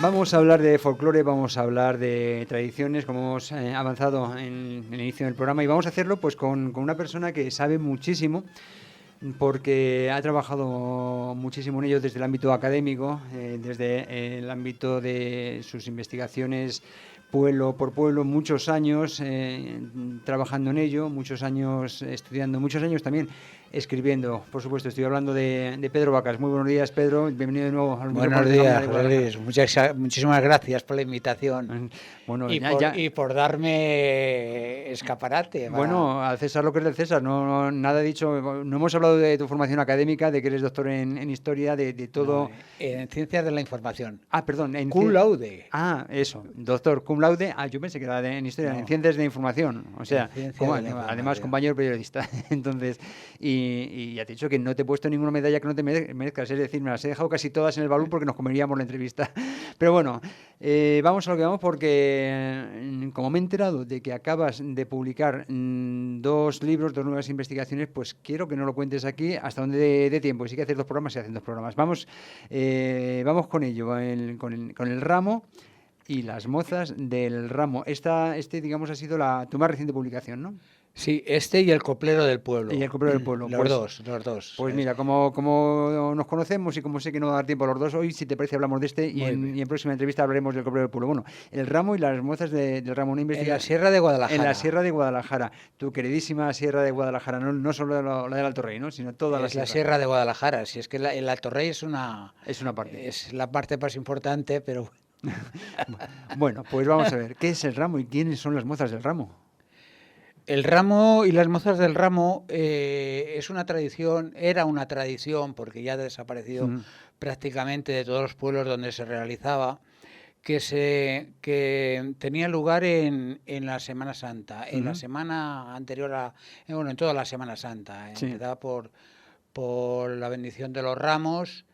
Vamos a hablar de folclore, vamos a hablar de tradiciones, como hemos avanzado en el inicio del programa, y vamos a hacerlo pues con una persona que sabe muchísimo, porque ha trabajado muchísimo en ello desde el ámbito académico, desde el ámbito de sus investigaciones pueblo por pueblo, muchos años trabajando en ello, muchos años estudiando, muchos años también escribiendo. Por supuesto, estoy hablando de Pedro Vacas. Muy buenos días, Pedro. Bienvenido de nuevo a los Buenos micrófonos de Gambara días, de José Guadalajara. Luis. Muchísimas gracias por la invitación Bueno, y por darme escaparate. Bueno, al César lo que es del César. Nada he dicho. No hemos hablado de tu formación académica, de que eres doctor en historia, de No, todo. en Ciencias de la Información. Perdón. Cum laude. Eso. Doctor cum laude. Yo pensé que era en historia, en No, ciencias de información. O sea, además información. compañero periodista. Entonces, y ya te he dicho que no te he puesto ninguna medalla que no te merezcas. Es decir, me las he dejado casi todas en el baúl porque nos comeríamos la entrevista. Pero bueno, vamos a lo que vamos, porque como me he enterado de que acabas de publicar dos libros, dos nuevas investigaciones, pues quiero que no lo cuentes aquí hasta donde dé tiempo. Y si hay que hacer dos programas, se hacen dos programas. Vamos con ello, con el ramo y las mozas del ramo. Digamos, ha sido tu más reciente publicación, ¿no? Sí, y el coplero del pueblo. Y el coplero del pueblo. Los dos. Pues ¿Sabes? mira, como nos conocemos y como sé que no va a dar tiempo a los dos, hoy, si te parece, hablamos de este y en próxima entrevista hablaremos del coplero del pueblo. Bueno, el ramo y las mozas del ramo, una investigación. En la Sierra de Guadalajara. En la Sierra de Guadalajara, tu queridísima Sierra de Guadalajara, no solo la del Alto Rey, ¿no? Sino toda la sierra. Es la Sierra de Guadalajara, si es que el Alto Rey es una parte. Es la parte más importante, pero... Bueno, pues vamos a ver, ¿qué es el ramo y quiénes son las mozas del ramo? El ramo y las mozas del ramo es una tradición, era una tradición, porque ya ha desaparecido prácticamente de todos los pueblos donde se realizaba, que tenía lugar en la Semana Santa, en la semana anterior en toda la Semana Santa. Empezaba por la bendición de los ramos.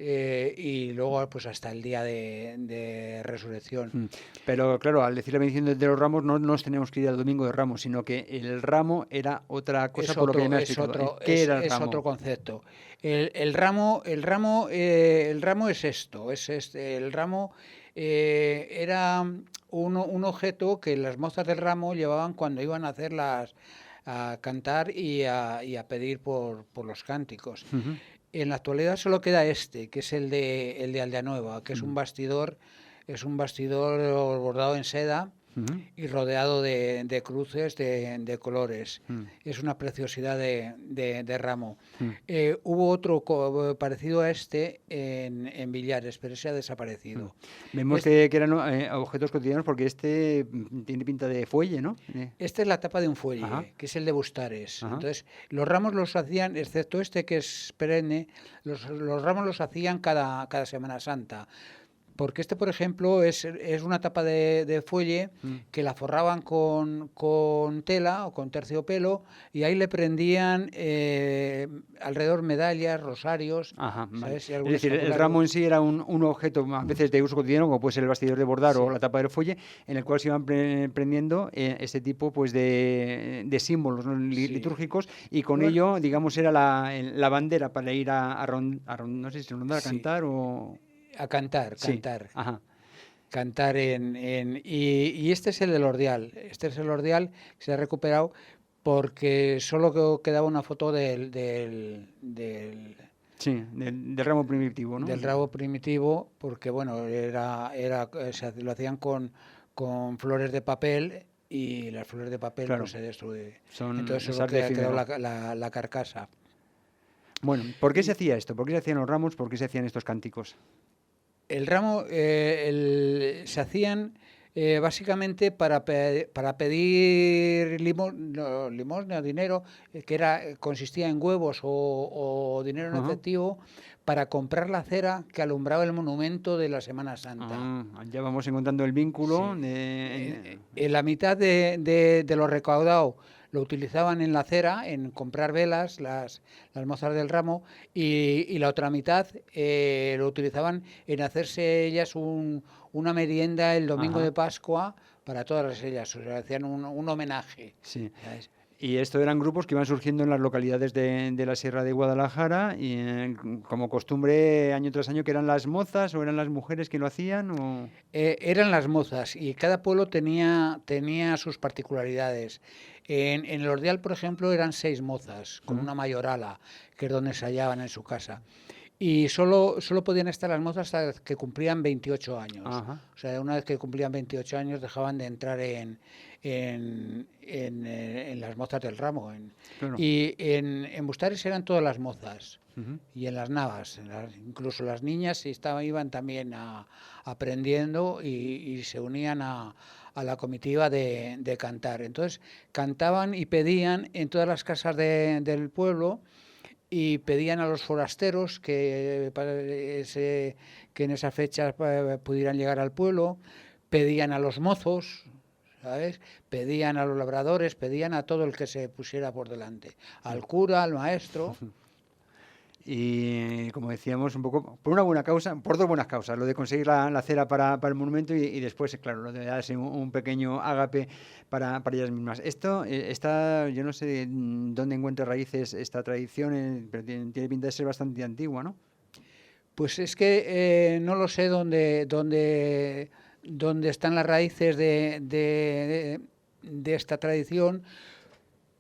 Y luego pues hasta el día de resurrección. Pero claro, al decir la bendición de los ramos no nos tenemos que ir al domingo de Ramos, sino que el ramo era otra cosa, por lo que me has explicado. ¿Qué era el ramo? Es otro concepto. El ramo es esto, el ramo era un objeto que las mozas del ramo llevaban cuando iban a cantar y a pedir por los cánticos. En la actualidad solo queda que es el de Aldeanueva, que es un bastidor bordado en seda y rodeado de cruces de colores. Es una preciosidad de ramo. Hubo otro parecido a en Villares, pero ese ha desaparecido. Vemos que eran objetos cotidianos, porque tiene pinta de fuelle, ¿no? Esta es la tapa de un fuelle, que es el de Bustares. Entonces, los ramos los hacían, excepto que es perenne, los ramos los hacían cada Semana Santa. Porque por ejemplo, es una tapa de fuelle que la forraban con tela o con terciopelo, y ahí le prendían alrededor medallas, rosarios. ¿Sabes? Es decir, el ramo en sí era un objeto a veces de uso cotidiano, como puede ser el bastidor de bordar o la tapa del fuelle, en el cual se iban prendiendo este tipo pues de símbolos, ¿no? litúrgicos, y con ello, digamos, era la bandera para ir no sé si rondar, a cantar o... A cantar. Ajá. Cantar y este es el del Ordial. Este es el Ordial que se ha recuperado porque solo quedaba una foto del ramo primitivo, ¿no? Del ramo primitivo, porque bueno, lo hacían con flores de papel, y las flores de papel pues se destruyen. Entonces solo quedó la carcasa. Bueno, ¿por qué se hacía esto? ¿Por qué se hacían los ramos? ¿Por qué se hacían estos cánticos? El ramo se hacían básicamente para pedir limosna, dinero, que consistía en huevos o dinero en efectivo, para comprar la cera que alumbraba el monumento de la Semana Santa. Ya vamos encontrando el vínculo. Sí. En la mitad de lo recaudado lo utilizaban en la cera, en comprar velas, las mozas del ramo, y la otra mitad lo utilizaban en hacerse ellas una merienda el domingo de Pascua para todas ellas. O sea, hacían un homenaje. Sí. ¿Sabes? Y esto eran grupos que iban surgiendo en las localidades de la Sierra de Guadalajara y como costumbre año tras año, que eran las mozas o eran las mujeres que lo hacían o... Eran las mozas y cada pueblo tenía sus particularidades. En el Ordial, por ejemplo, eran 6 mozas con una mayorala, que es donde se hallaban en su casa. Y solo podían estar las mozas hasta que cumplían 28 años. Ajá. O sea, una vez que cumplían 28 años dejaban de entrar en las mozas del ramo. Claro. Y en Bustares eran todas las mozas. Ujú. Y en las navas, incluso las niñas iban también aprendiendo y se unían a la comitiva de cantar. Entonces cantaban y pedían en todas las casas del pueblo y pedían a los forasteros que en esa fecha pudieran llegar al pueblo, pedían a los mozos, ¿sabes? Pedían a los labradores, pedían a todo el que se pusiera por delante, al cura, al maestro. Y como decíamos, un poco por una buena causa, por 2 buenas causas, lo de conseguir la cera para el monumento y después, claro, lo de darse un pequeño ágape para ellas mismas. Esto está, yo no sé dónde encuentra raíces esta tradición, pero tiene pinta de ser bastante antigua, ¿no? Pues es que no lo sé dónde están las raíces de esta tradición,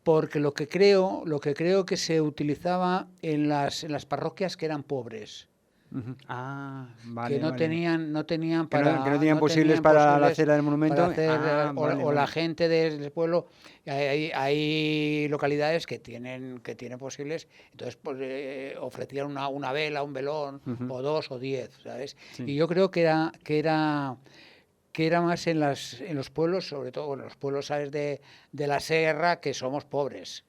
porque lo que creo que se utilizaba en las parroquias que eran pobres. Uh-huh. Ah, vale, que no vale. tenían Que no no tenían posibles para la cera del monumento. para hacer, Vale, o la vale. gente del pueblo. Hay localidades que tienen posibles, entonces pues, ofrecían una vela, un velón, Uh-huh. o 2 o 10, ¿sabes? Sí. Y yo creo que era más en los pueblos, sobre todo en los pueblos, ¿sabes? De la Serra, que somos pobres.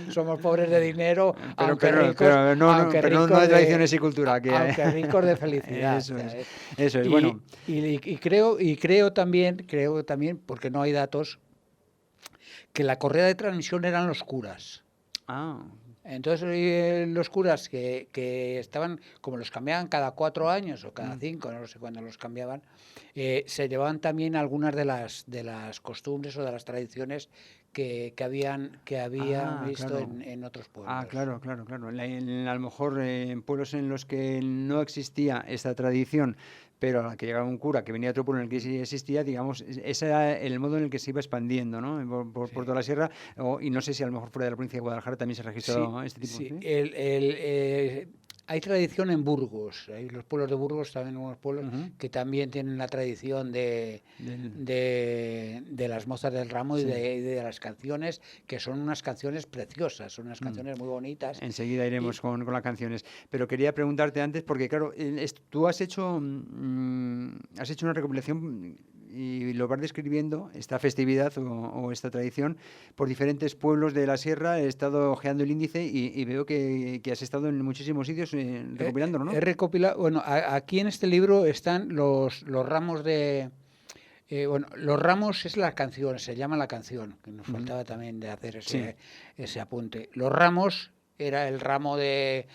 Somos pobres de dinero, aunque no de ricos tradiciones y cultura. aunque ricos de felicidad. Eso es, ¿sabes? eso es. Bueno, Y creo también, porque no hay datos, que la correa de transmisión eran los curas. Entonces los curas que estaban, como los cambiaban cada 4 años o cada 5, no sé cuándo los cambiaban, se llevaban también algunas de las costumbres o de las tradiciones que habían visto claro. en otros pueblos. Claro. A lo mejor en pueblos en los que no existía esta tradición, pero a la que llegaba un cura que venía de otro pueblo en el que sí existía, digamos, ese era el modo en el que se iba expandiendo, ¿no? Por toda la sierra, y no sé si a lo mejor fuera de la provincia de Guadalajara también se ha registrado este tipo. Sí. Hay tradición en Burgos, hay los pueblos de Burgos, también unos pueblos que también tienen la tradición de las mozas del ramo y de las canciones, que son unas canciones preciosas, son unas canciones muy bonitas. Enseguida iremos con las canciones, pero quería preguntarte antes, porque claro, tú has hecho una recopilación y lo vas describiendo, esta festividad o esta tradición, por diferentes pueblos de la sierra. He estado ojeando el índice y veo que has estado en muchísimos sitios recopilándolo, ¿no? He recopilado, bueno, aquí en este libro están los ramos de... los ramos es la canción, se llama la canción, que nos faltaba también de hacer ese apunte. Los ramos era el ramo del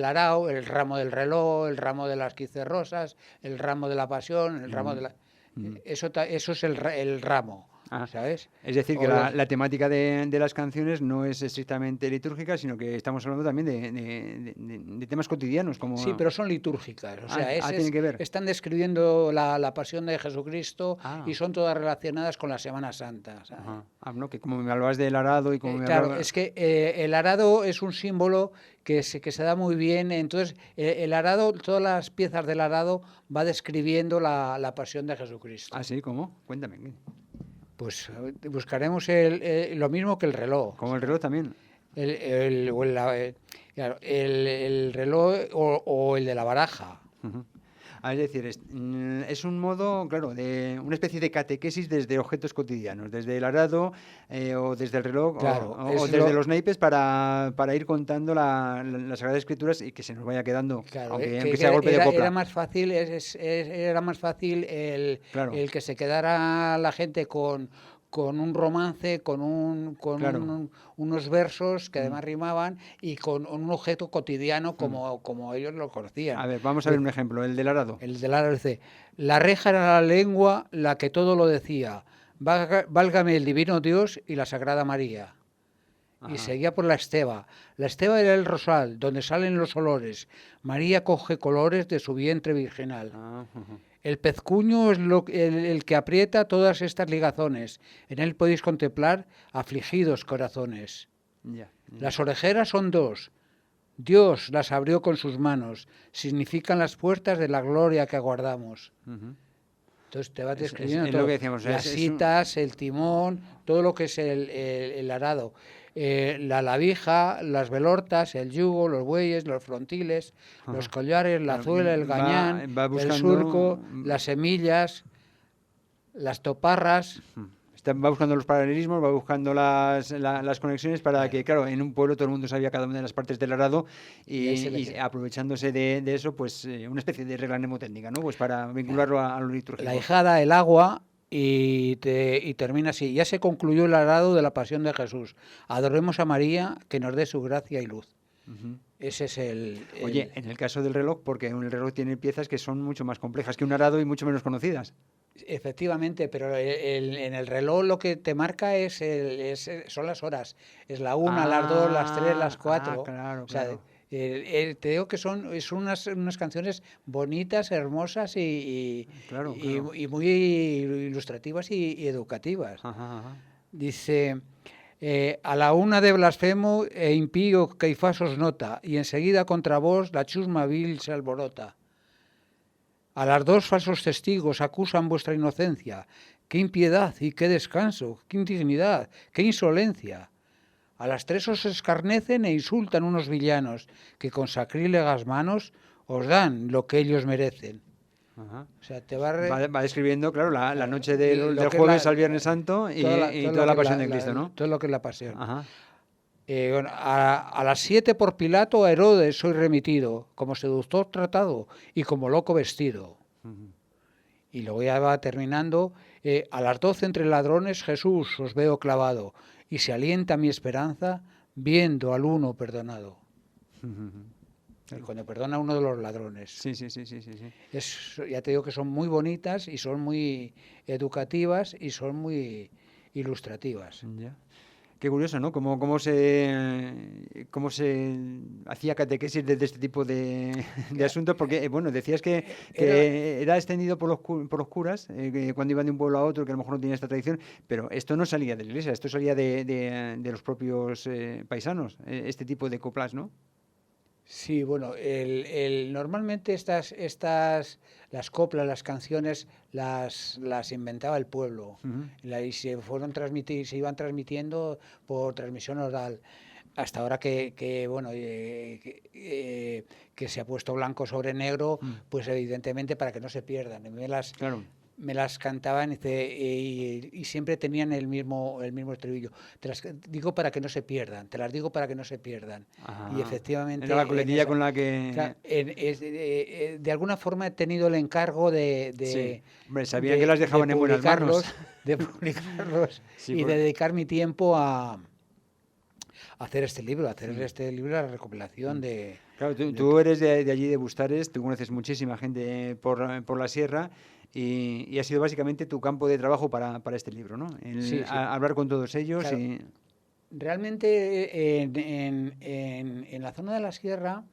arao, el ramo del reloj, el ramo de las 15 rosas, el ramo de la pasión, el ramo de la... Eso es el ramo, ¿sabes? Es decir, que la temática de las canciones no es estrictamente litúrgica, sino que estamos hablando también de temas cotidianos. Sí, pero son litúrgicas. O sea, tiene que ver. Están describiendo la pasión de Jesucristo y son todas relacionadas con la Semana Santa. ¿sabes? ¿No? Que como me hablabas del arado y como claro, es que el arado es un símbolo que se da muy bien. Entonces, el arado, todas las piezas del arado va describiendo la pasión de Jesucristo. ¿Sí? ¿Cómo? Cuéntame. Pues buscaremos lo mismo que el reloj. ¿Como el reloj también? El reloj o el de la baraja. Es decir, es un modo, claro, de una especie de catequesis desde objetos cotidianos, desde el arado o desde el reloj, claro, o desde los naipes para ir contando las Sagradas Escrituras y que se nos vaya quedando, claro, aunque sea golpe de copla. Era más fácil, era más fácil el que se quedara la gente con un romance, con unos versos que además rimaban y con un objeto cotidiano como ellos lo conocían. A ver, vamos a ver un ejemplo, el del arado. El del arado dice: la reja era la lengua la que todo lo decía, Válgame el Divino Dios y la Sagrada María. Y seguía por la esteva. La esteva era el rosal, donde salen los olores. María coge colores de su vientre virginal. El pezcuño es el que aprieta todas estas ligazones. En él podéis contemplar afligidos corazones. Las orejeras son dos. Dios las abrió con sus manos. Significan las puertas de la gloria que aguardamos. Entonces te vas describiendo todo. Lo que decíamos, las citas, el timón, todo lo que es el arado. La lavija, las velortas, el yugo, los bueyes, los frontiles, los collares, la azuela, el gañán, el surco, las semillas, las toparras. Va buscando los paralelismos, va buscando las conexiones para que, claro, en un pueblo todo el mundo sabía cada una de las partes del arado y aprovechándose de eso, pues una especie de regla mnemotécnica, ¿no? Pues para vincularlo a lo litúrgico. La hijada, el agua y termina así. Ya se concluyó el arado de la pasión de Jesús. Adoremos a María que nos dé su gracia y luz. Ese es el... Oye, en el caso del reloj, porque el reloj tiene piezas que son mucho más complejas que un arado y mucho menos conocidas. Efectivamente, pero en el reloj lo que te marca son las horas. Es la 1, las 2, las 3, las 4. Claro, o sea, claro. Te digo que son unas canciones bonitas, hermosas y muy ilustrativas y educativas. Dice... a la una de blasfemo e impío Caifás os nota, y enseguida contra vos la chusma vil se alborota. A las dos falsos testigos acusan vuestra inocencia. ¡Qué impiedad y qué descanso! ¡Qué indignidad! ¡Qué insolencia! A las tres os escarnecen e insultan unos villanos que con sacrílegas manos os dan lo que ellos merecen. O sea, te va describiendo, claro, la noche del jueves al Viernes Santo y toda la pasión de Cristo, ¿no? Todo lo que es la pasión. A las 7 por Pilato a Herodes soy remitido, como seductor tratado y como loco vestido. Y luego ya va terminando, a las 12 entre ladrones Jesús os veo clavado, y se alienta mi esperanza viendo al uno perdonado. Y cuando perdona a uno de los ladrones. Sí. Ya te digo que son muy bonitas y son muy educativas y son muy ilustrativas. Ya. Qué curioso, ¿no? Cómo se hacía catequesis de este tipo de asuntos, porque, bueno, decías que era extendido por los curas, cuando iban de un pueblo a otro, que a lo mejor no tenía esta tradición, pero esto no salía de la iglesia, esto salía de los propios paisanos, este tipo de coplas, ¿no? Sí, bueno, normalmente las coplas, las canciones, las inventaba el pueblo y se iban transmitiendo por transmisión oral. Hasta ahora que se ha puesto blanco sobre negro, pues evidentemente para que no se pierdan. Me las cantaban y siempre tenían el mismo estribillo. Te las digo para que no se pierdan, te las digo para que no se pierdan. Y efectivamente... Era la coletilla con la que... de alguna forma he tenido el encargo de sí. Hombre, sabían que las dejaban en buenas manos. De publicarlos y de dedicar mi tiempo a hacer este libro, la recopilación de... Claro, tú eres de allí, de Bustares, tú conoces muchísima gente por la sierra y ha sido básicamente tu campo de trabajo para este libro, ¿no? Hablar con todos ellos. Claro. Y... Realmente en la zona de la sierra,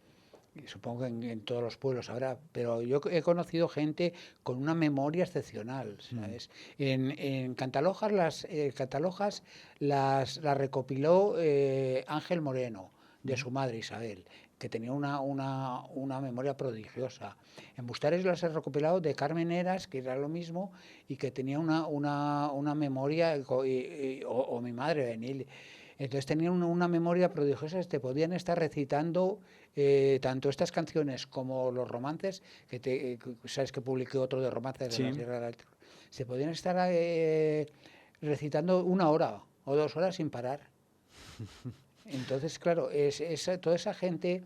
supongo que en todos los pueblos habrá, pero yo he conocido gente con una memoria excepcional, ¿sabes? En Cantalojas las recopiló Ángel Moreno, de su madre Isabel, que tenía una memoria prodigiosa. En Bustares las he recopilado de Carmen Heras, que era lo mismo, y que tenía una memoria, o mi madre, Benil. Entonces tenían una memoria prodigiosa, te podían estar recitando tanto estas canciones como los romances, sabes que publiqué otro de romances de la Sierra del Alto, se podían estar recitando 1 hora o 2 horas sin parar. Entonces, claro, toda esa gente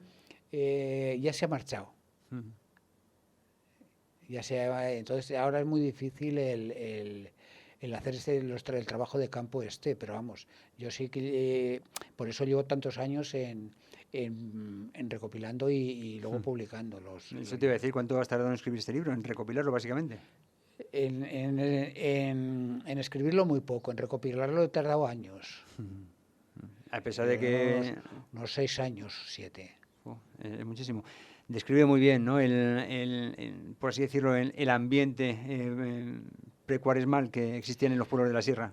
ya se ha marchado. Entonces ahora es muy difícil el hacer el trabajo de campo pero vamos, yo sí que por eso llevo tantos años en recopilando y luego publicando Eso te iba a decir, ¿cuánto has tardado en escribir este libro, en recopilarlo básicamente? En escribirlo muy poco, en recopilarlo he tardado años. A pesar de que... Unos 6 años, 7. Muchísimo. Describe muy bien, ¿no? Por así decirlo, el ambiente precuaresmal que existía en los pueblos de la sierra.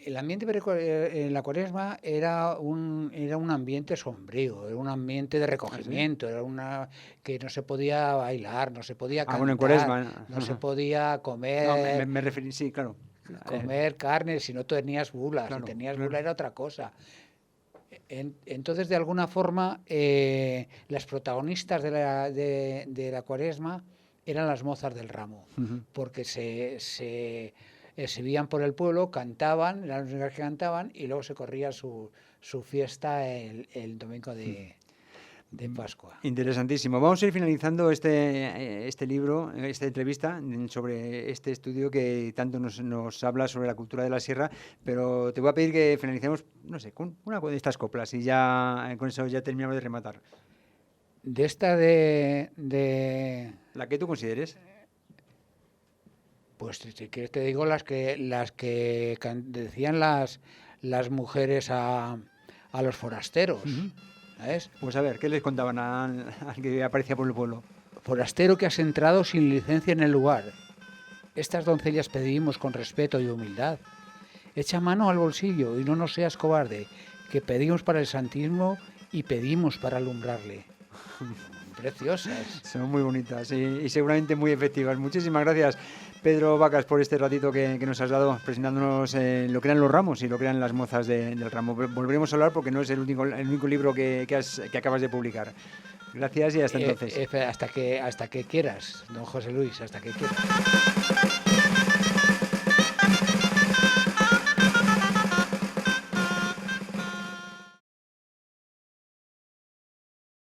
El ambiente en la Cuaresma era un ambiente sombrío, era un ambiente de recogimiento, era que no se podía bailar, no se podía cantar, bueno, en Cuaresma no se podía comer, me referí, sí, claro. Comer carne, si no tenías bulas, claro, si tenías claro. bula era otra cosa. Entonces, de alguna forma, las protagonistas de la Cuaresma eran las mozas del ramo, porque se exhibían por el pueblo, cantaban, eran las únicas que cantaban, y luego se corría su fiesta el domingo de Pascua. Interesantísimo. Vamos a ir finalizando este libro, esta entrevista sobre este estudio que tanto nos habla sobre la cultura de la sierra, pero te voy a pedir que finalicemos, no sé, con una de estas coplas y ya con eso ya terminamos de rematar. De esta de... La que tú consideres. Pues si quieres te digo las que decían las mujeres a los forasteros. ¿Sabes? Pues a ver, ¿qué les contaban al que aparecía por el pueblo? Forastero que has entrado sin licencia en el lugar. Estas doncellas pedimos con respeto y humildad. Echa mano al bolsillo y no nos seas cobarde, que pedimos para el santismo y pedimos para alumbrarle. Preciosas. Son muy bonitas y seguramente muy efectivas. Muchísimas gracias, Pedro Vacas, por este ratito que nos has dado presentándonos lo que eran los ramos y lo que eran las mozas del ramo. Volveremos a hablar porque no es el único libro que acabas de publicar. Gracias y hasta entonces. Hasta que quieras, don José Luis, hasta que quieras.